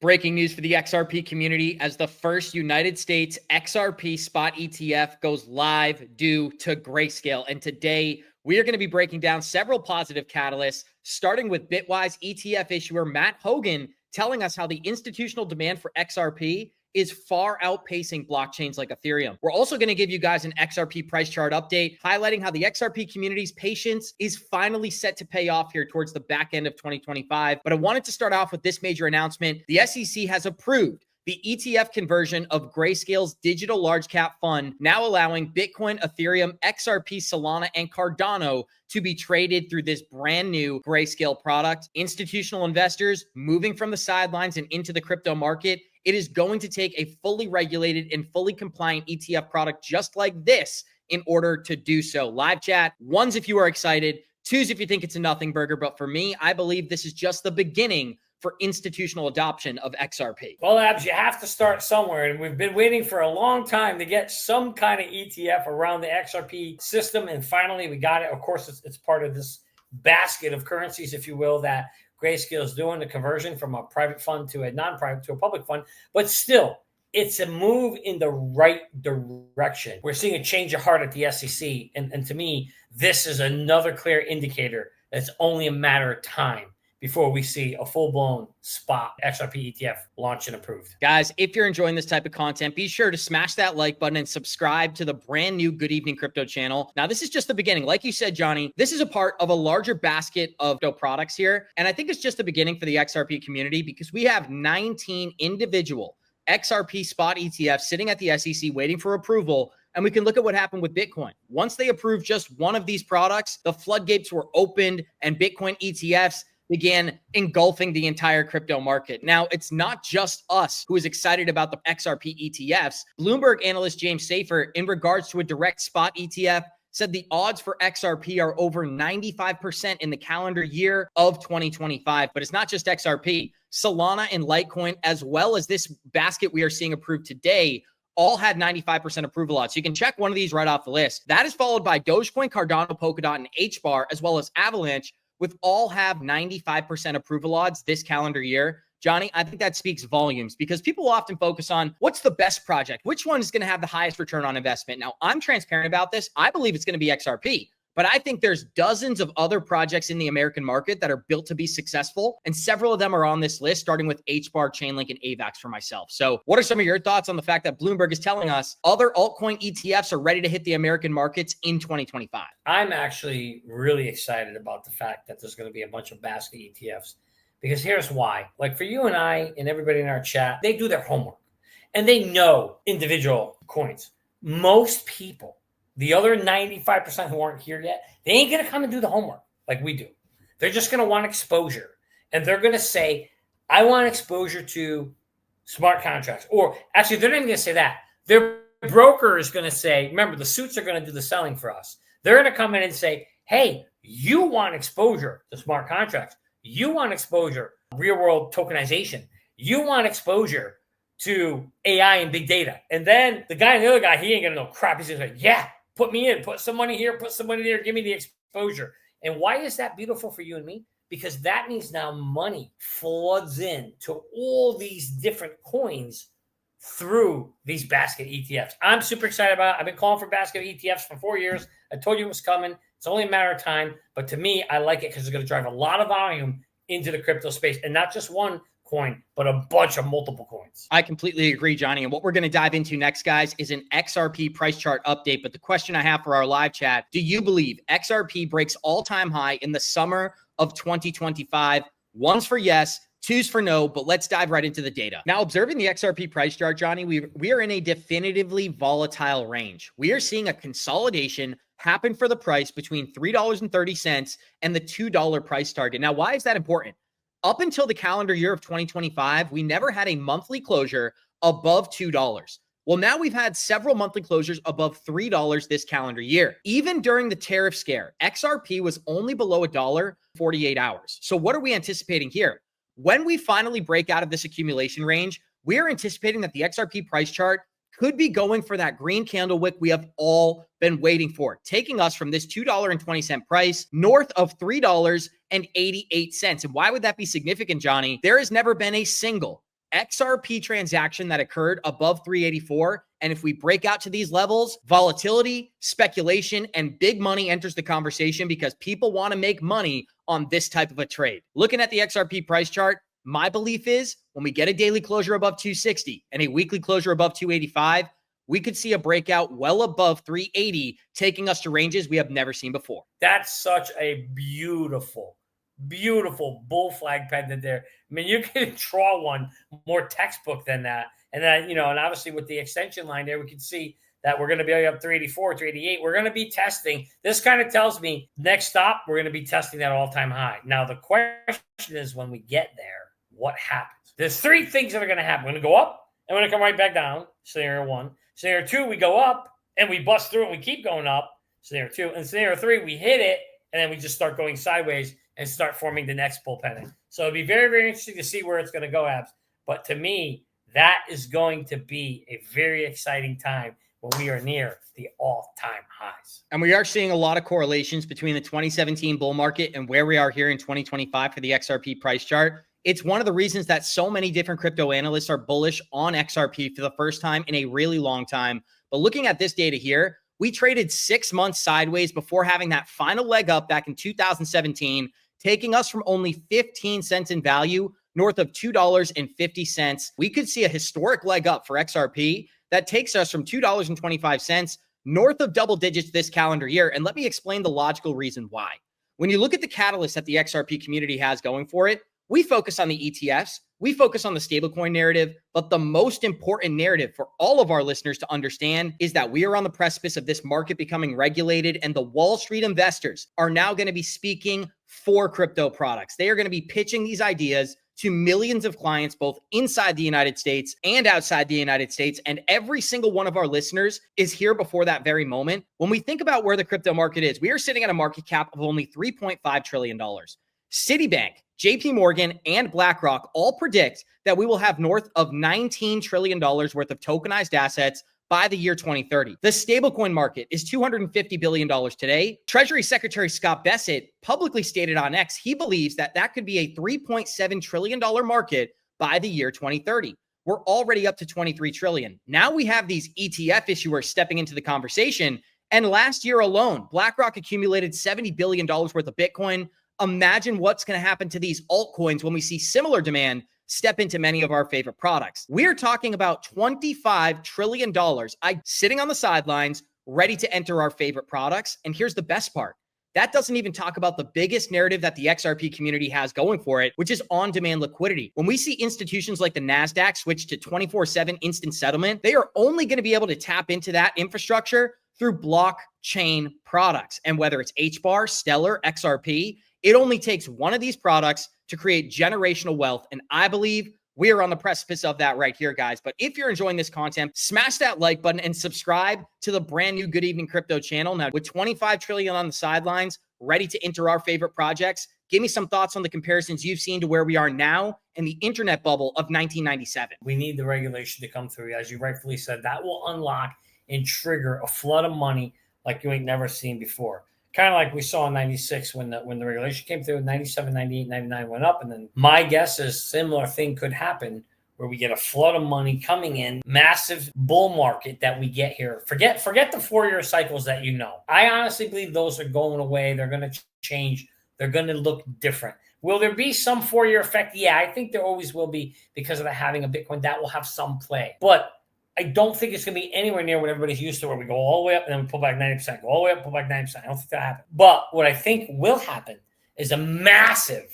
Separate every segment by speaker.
Speaker 1: Breaking news for the XRP community as the first United States XRP spot ETF goes live due to Grayscale. And today we are going to be breaking down several positive catalysts, starting with BITWISE ETF issuer Matt Hogan telling us how the institutional demand for XRP is far outpacing blockchains like Ethereum. We're also going to give you guys an XRP price chart update, highlighting how the XRP community's patience is finally set to pay off here towards the back end of 2025. But I wanted to start off with this major announcement. The SEC has approved the ETF conversion of Grayscale's digital large cap fund, now allowing Bitcoin, Ethereum, XRP, Solana, and Cardano to be traded through this brand new Grayscale product. Institutional investors moving from the sidelines and into the crypto market. It is going to take a fully regulated and fully compliant ETF product just like this in order to do so. Live chat, ones if you are excited, twos if you think it's a nothing burger. But for me, I believe this is just the beginning for institutional adoption of XRP.
Speaker 2: Well, Abs, you have to start somewhere, and we've been waiting for a long time to get some kind of ETF around the XRP system, and finally we got it. Of course, it's part of this basket of currencies, if you will, that Grayscale is doing, the conversion from a private fund to a non-private to a public fund, but still, it's a move in the right direction. We're seeing a change of heart at the SEC, and to me, this is another clear indicator that it's only a matter of time before we see a full-blown spot XRP ETF launched and approved.
Speaker 1: Guys, if you're enjoying this type of content, be sure to smash that like button and subscribe to the brand new Good Evening Crypto channel. Now, this is just the beginning. Like you said, Johnny, this is a part of a larger basket of crypto products here. And I think it's just the beginning for the XRP community because we have 19 individual XRP spot ETFs sitting at the SEC waiting for approval. And we can look at what happened with Bitcoin. Once they approved just one of these products, the floodgates were opened and Bitcoin ETFs began engulfing the entire crypto market. Now, it's not just us who is excited about the XRP ETFs. Bloomberg analyst James Safer, in regards to a direct spot ETF, said the odds for XRP are over 95% in the calendar year of 2025. But it's not just XRP. Solana and Litecoin, as well as this basket we are seeing approved today, all had 95% approval odds. So you can check one of these right off the list. That is followed by Dogecoin, Cardano, Polkadot, and HBAR, as well as Avalanche, with all have 95% approval odds this calendar year. Johnny, I think that speaks volumes because people often focus on what's the best project, which one is going to have the highest return on investment. Now, I'm transparent about this. I believe it's going to be XRP, but I think there's dozens of other projects in the American market that are built to be successful, and several of them are on this list, starting with HBAR, Chainlink, and AVAX for myself. So what are some of your thoughts on the fact that Bloomberg is telling us other altcoin ETFs are ready to hit the American markets in 2025?
Speaker 2: I'm actually really excited about the fact that there's going to be a bunch of basket ETFs because here's why. Like for you and I and everybody in our chat, they do their homework and they know individual coins. Most people, the other 95% who aren't here yet, they ain't going to come and do the homework like we do. They're just going to want exposure. And they're going to say, I want exposure to smart contracts. Or actually, they're not even going to say that. Their broker is going to say, remember, the suits are going to do the selling for us. They're going to come in and say, hey, you want exposure to smart contracts. You want exposure to real-world tokenization. You want exposure to AI and big data. And then the guy and the other guy, he ain't going to know crap. He's going to say, yeah, put me in, put some money here, put some money there, give me the exposure. And why is that beautiful for you and me? Because that means now money floods in to all these different coins through these basket ETFs. I'm super excited about it. I've been calling for basket ETFs for 4 years. I told you it was coming. It's only a matter of time. But to me, I like it because it's going to drive a lot of volume into the crypto space. And not just one coin, but a bunch of multiple coins.
Speaker 1: I completely agree, Johnny. And what we're going to dive into next, guys, is an XRP price chart update. But the question I have for our live chat, do you believe XRP breaks all-time high in the summer of 2025? One's for yes, two's for no, but let's dive right into the data. Now, observing the XRP price chart, Johnny, we are in a definitively volatile range. We are seeing a consolidation happen for the price between $3.30 and the $2 price target. Now, why is that important? Up until the calendar year of 2025, we never had a monthly closure above $2. Well, now we've had several monthly closures above $3 this calendar year. Even during the tariff scare, XRP was only below $1 48 hours. So what are we anticipating here? When we finally break out of this accumulation range, we are anticipating that the XRP price chart could be going for that green candle wick we have all been waiting for, taking us from this $2.20 price north of $3.88. And why would that be significant, Johnny? There has never been a single XRP transaction that occurred above 384. And if we break out to these levels, volatility, speculation, and big money enters the conversation because people want to make money on this type of a trade. Looking at the XRP price chart, my belief is when we get a daily closure above 260 and a weekly closure above 285, we could see a breakout well above 380, taking us to ranges we have never seen before.
Speaker 2: That's such a beautiful bull flag pendant there. I mean, you can draw one more textbook than that. And then, and obviously with the extension line there, we can see that we're going to be up 384, 388. We're going to be testing. This kind of tells me next stop, we're going to be testing that all-time high. Now, the question is when we get there, what happens? There's three things that are going to happen. We're going to go up and we're going to come right back down. Scenario one. Scenario two, we go up and we bust through it and we keep going up. Scenario two. And scenario three, we hit it and then we just start going sideways and start forming the next bull pennant. So it'd be very, very interesting to see where it's going to go, Abs. But to me, that is going to be a very exciting time when we are near the all-time highs.
Speaker 1: And we are seeing a lot of correlations between the 2017 bull market and where we are here in 2025 for the XRP price chart. It's one of the reasons that so many different crypto analysts are bullish on XRP for the first time in a really long time. But looking at this data here, we traded 6 months sideways before having that final leg up back in 2017, taking us from only 15 cents in value north of $2.50. We could see a historic leg up for XRP that takes us from $2.25 north of double digits this calendar year. And let me explain the logical reason why. When you look at the catalyst that the XRP community has going for it, we focus on the ETFs, we focus on the stablecoin narrative, but the most important narrative for all of our listeners to understand is that we are on the precipice of this market becoming regulated, and the Wall Street investors are now going to be speaking for crypto products. They are going to be pitching these ideas to millions of clients, both inside the United States and outside the United States. And every single one of our listeners is here before that very moment. When we think about where the crypto market is, we are sitting at a market cap of only $3.5 trillion. Citibank, JP Morgan, and BlackRock all predict that we will have north of $19 trillion worth of tokenized assets by the year 2030. The stablecoin market is $250 billion today. Treasury Secretary Scott Bessent publicly stated on X, he believes that that could be a $3.7 trillion market by the year 2030. We're already up to 23 trillion. Now we have these ETF issuers stepping into the conversation. And last year alone, BlackRock accumulated $70 billion worth of Bitcoin. Imagine what's going to happen to these altcoins when we see similar demand step into many of our favorite products. We're talking about $25 trillion sitting on the sidelines, ready to enter our favorite products. And here's the best part. That doesn't even talk about the biggest narrative that the XRP community has going for it, which is on-demand liquidity. When we see institutions like the NASDAQ switch to 24/7 instant settlement, they are only going to be able to tap into that infrastructure through blockchain products. And whether it's HBAR, Stellar, XRP, it only takes one of these products to create generational wealth. And I believe we are on the precipice of that right here, guys. But if you're enjoying this content, smash that like button and subscribe to the brand new Good Evening Crypto channel. Now, with 25 trillion on the sidelines, ready to enter our favorite projects, give me some thoughts on the comparisons you've seen to where we are now in the internet bubble of 1997.
Speaker 2: We need the regulation to come through. As you rightfully said, that will unlock and trigger a flood of money like you ain't never seen before. Kind of like we saw in 96 when the regulation came through, 97, 98, 99 went up. And then my guess is similar thing could happen where we get a flood of money coming in, massive bull market that we get here. Forget the 4-year cycles that you know. I honestly believe those are going away. They're going to change. They're going to look different. Will there be some 4-year effect? Yeah, I think there always will be because of the having a Bitcoin. That will have some play. But I don't think it's going to be anywhere near what everybody's used to, where we go all the way up and then we pull back 90%, go all the way up, pull back 90%. I don't think that happens. But what I think will happen is a massive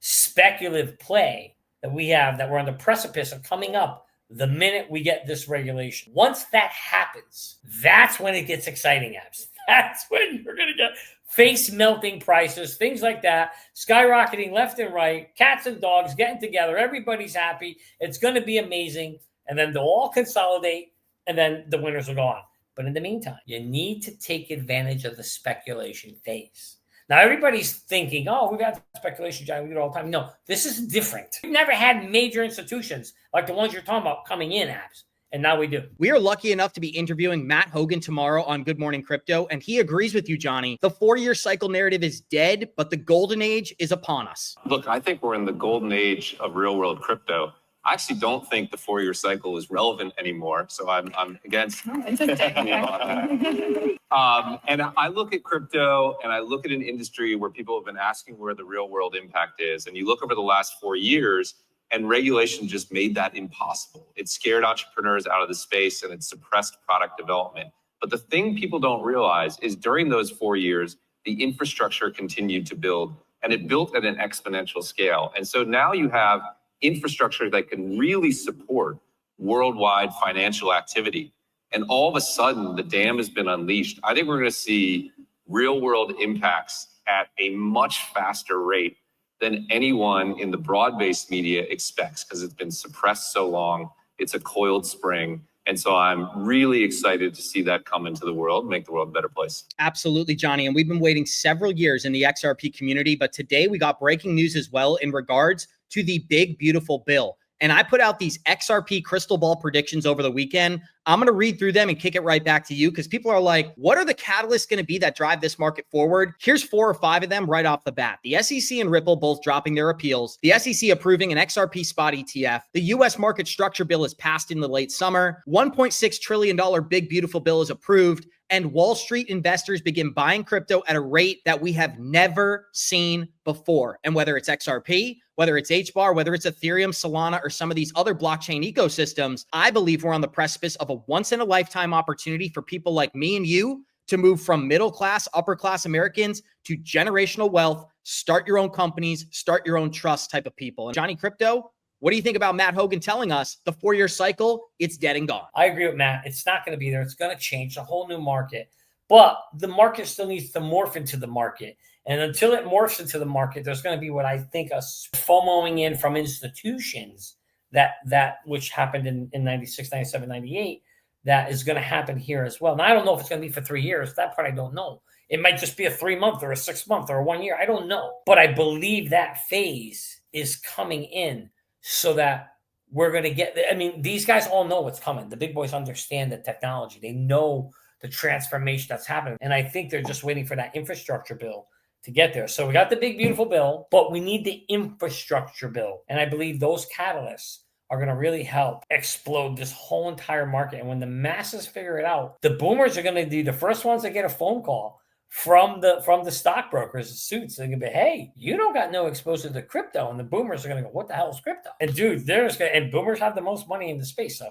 Speaker 2: speculative play that we have, that we're on the precipice of coming up the minute we get this regulation. Once that happens, that's when it gets exciting, Abs. That's when you're going to get face-melting prices, things like that, skyrocketing left and right, cats and dogs getting together. Everybody's happy. It's going to be amazing. And then they'll all consolidate, and then the winners will go on. But in the meantime, you need to take advantage of the speculation phase. Now, everybody's thinking, oh, we've had speculation, John. We do it all the time. No, this is different. We've never had major institutions like the ones you're talking about coming in, Abs. And now we do.
Speaker 1: We are lucky enough to be interviewing Matt Hogan tomorrow on Good Morning Crypto, and he agrees with you, Johnny. The 4-year cycle narrative is dead, but the golden age is upon us.
Speaker 3: Look, I think we're in the golden age of real-world crypto. I actually don't think the 4-year cycle is relevant anymore. So I'm against.
Speaker 4: Oh, interesting.
Speaker 3: And I look at crypto and I look at an industry where people have been asking where the real world impact is. And you look over the last 4 years and regulation just made that impossible. It scared entrepreneurs out of the space and it suppressed product development. But the thing people don't realize is during those 4 years, the infrastructure continued to build and it built at an exponential scale. And so now you have infrastructure that can really support worldwide financial activity. And all of a sudden, the dam has been unleashed. I think we're going to see real world impacts at a much faster rate than anyone in the broad-based media expects because it's been suppressed so long. It's a coiled spring. And so I'm really excited to see that come into the world, make the world a better place.
Speaker 1: Absolutely, Johnny. And we've been waiting several years in the XRP community, but today we got breaking news as well in regards to the big, beautiful bill. And I put out these XRP crystal ball predictions over the weekend. I'm going to read through them and kick it right back to you because people are like, what are the catalysts going to be that drive this market forward? Here's 4 or 5 of them right off the bat. The SEC and Ripple both dropping their appeals. The SEC approving an XRP spot ETF. The U.S. market structure bill is passed in the late summer. $1.6 trillion big, beautiful bill is approved. And Wall Street investors begin buying crypto at a rate that we have never seen before. And whether it's XRP, whether it's HBAR, whether it's Ethereum, Solana, or some of these other blockchain ecosystems, I believe we're on the precipice of a once-in-a-lifetime opportunity for people like me and you to move from middle-class, upper-class Americans to generational wealth, start your own companies, start your own trust type of people. And Johnny Krypto, what do you think about Matt Hogan telling us the 4-year cycle, it's dead and gone?
Speaker 2: I agree with Matt. It's not going to be there. It's going to change a whole new market. But the market still needs to morph into the market. And until it morphs into the market, there's going to be what I think a FOMOing in from institutions that which happened in 96, 97, 98, that is going to happen here as well. Now, I don't know if it's going to be for 3 years. That part I don't know. It might just be a 3-month or a 6-month or a 1 year. I don't know. But I believe that phase is coming in so that we're going to get, I mean, these guys all know what's coming. The big boys understand the technology. They know the transformation that's happening. And I think they're just waiting for that infrastructure bill to get there. So we got the big, beautiful bill, but we need the infrastructure bill. And I believe those catalysts are going to really help explode this whole entire market. And when the masses figure it out, the boomers are going to be the first ones that get a phone call from the stockbrokers, the suits. They're going to be, hey, you don't got no exposure to crypto. And the boomers are going to go, what the hell is crypto? And dude, and boomers have the most money in the space. So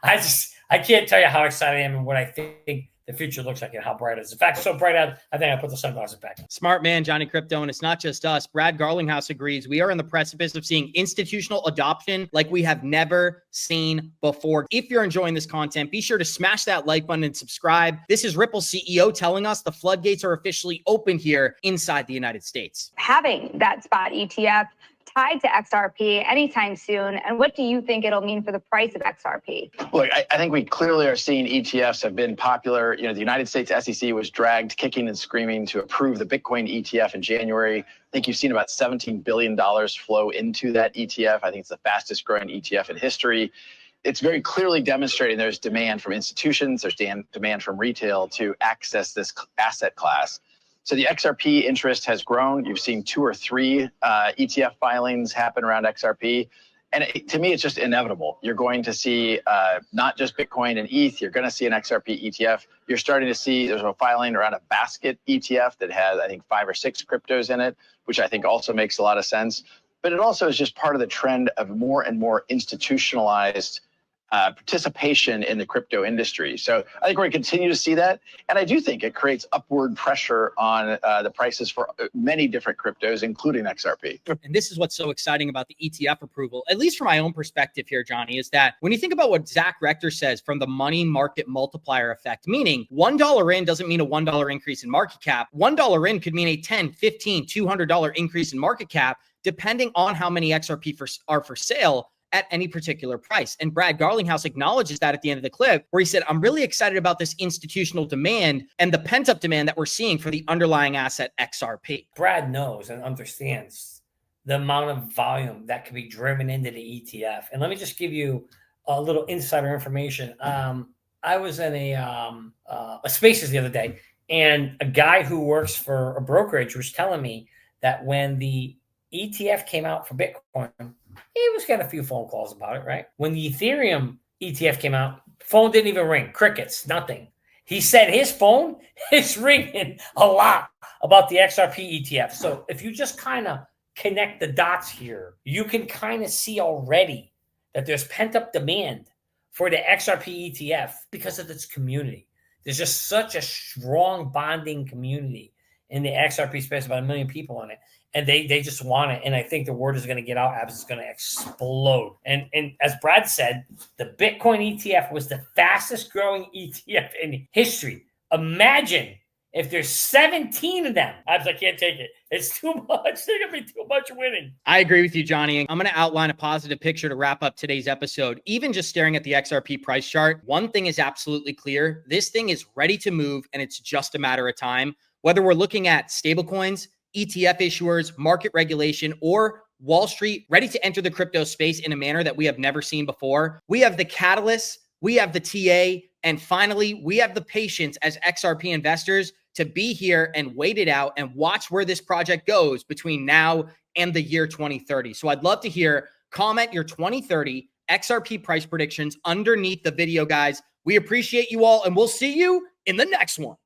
Speaker 2: I can't tell you how excited I am and what I think the future looks like and how bright it is. In fact, it's so bright out, I think I put the sunglasses back.
Speaker 1: Smart man, Johnny Krypto. And it's not just us. Brad Garlinghouse agrees. We are in the precipice of seeing institutional adoption like we have never seen before. If you're enjoying this content, be sure to smash that like button and subscribe. This is Ripple CEO telling us the floodgates are officially open here inside the United States.
Speaker 4: Having that spot ETF tied to XRP anytime soon, and what do you think it'll mean for the price of XRP?
Speaker 5: Look, I think we clearly are seeing ETFs have been popular. You know, the United States SEC was dragged kicking and screaming to approve the Bitcoin ETF in January. I think you've seen about $17 billion flow into that ETF. I think it's the fastest growing ETF in history. It's very clearly demonstrating there's demand from institutions, there's demand from retail to access this asset class. So the XRP interest has grown. You've seen 2 or 3 ETF filings happen around XRP. And to me, it's just inevitable. You're going to see not just Bitcoin and ETH, you're going to see an XRP ETF. You're starting to see there's a filing around a basket ETF that has, I think, 5 or 6 cryptos in it, which I think also makes a lot of sense. But it also is just part of the trend of more and more institutionalized participation in the crypto industry. So I think we're going to continue to see that. And I do think it creates upward pressure on the prices for many different cryptos, including XRP.
Speaker 1: And this is what's so exciting about the ETF approval, at least from my own perspective here, Johnny, is that when you think about what Zach Rector says from the money market multiplier effect, meaning $1 in doesn't mean a $1 increase in market cap. $1 in could mean a $10, $15, $200 increase in market cap, depending on how many XRP are for sale at any particular price. And Brad Garlinghouse acknowledges that at the end of the clip, where he said, I'm really excited about this institutional demand and the pent-up demand that we're seeing for the underlying asset XRP.
Speaker 2: Brad knows and understands the amount of volume that can be driven into the ETF. And let me just give you a little insider information. I was in a Spaces the other day, and a guy who works for a brokerage was telling me that when the ETF came out for Bitcoin, He was getting a few phone calls about it, right? When the Ethereum ETF came out, phone didn't even ring. Crickets, nothing. He said his phone is ringing a lot about the XRP ETF. So if you just kind of connect the dots here, you can kind of see already that there's pent-up demand for the XRP ETF because of its community. There's just such a strong bonding community in the XRP space, about 1 million people on it. And they just want it. And I think the word is going to get out. Abs is going to explode. And as Brad said, the Bitcoin ETF was the fastest growing ETF in history. Imagine if there's 17 of them. Abs, I can't take it. It's too much. They're going to be too much winning.
Speaker 1: I agree with you, Johnny. I'm going to outline a positive picture to wrap up today's episode. Even just staring at the XRP price chart, one thing is absolutely clear. This thing is ready to move, and it's just a matter of time. Whether we're looking at stablecoins, ETF issuers, market regulation, or Wall Street ready to enter the crypto space in a manner that we have never seen before. We have the catalyst, we have the TA, and finally, we have the patience as XRP investors to be here and wait it out and watch where this project goes between now and the year 2030. So I'd love to hear, comment your 2030 XRP price predictions underneath the video, guys. We appreciate you all, and we'll see you in the next one.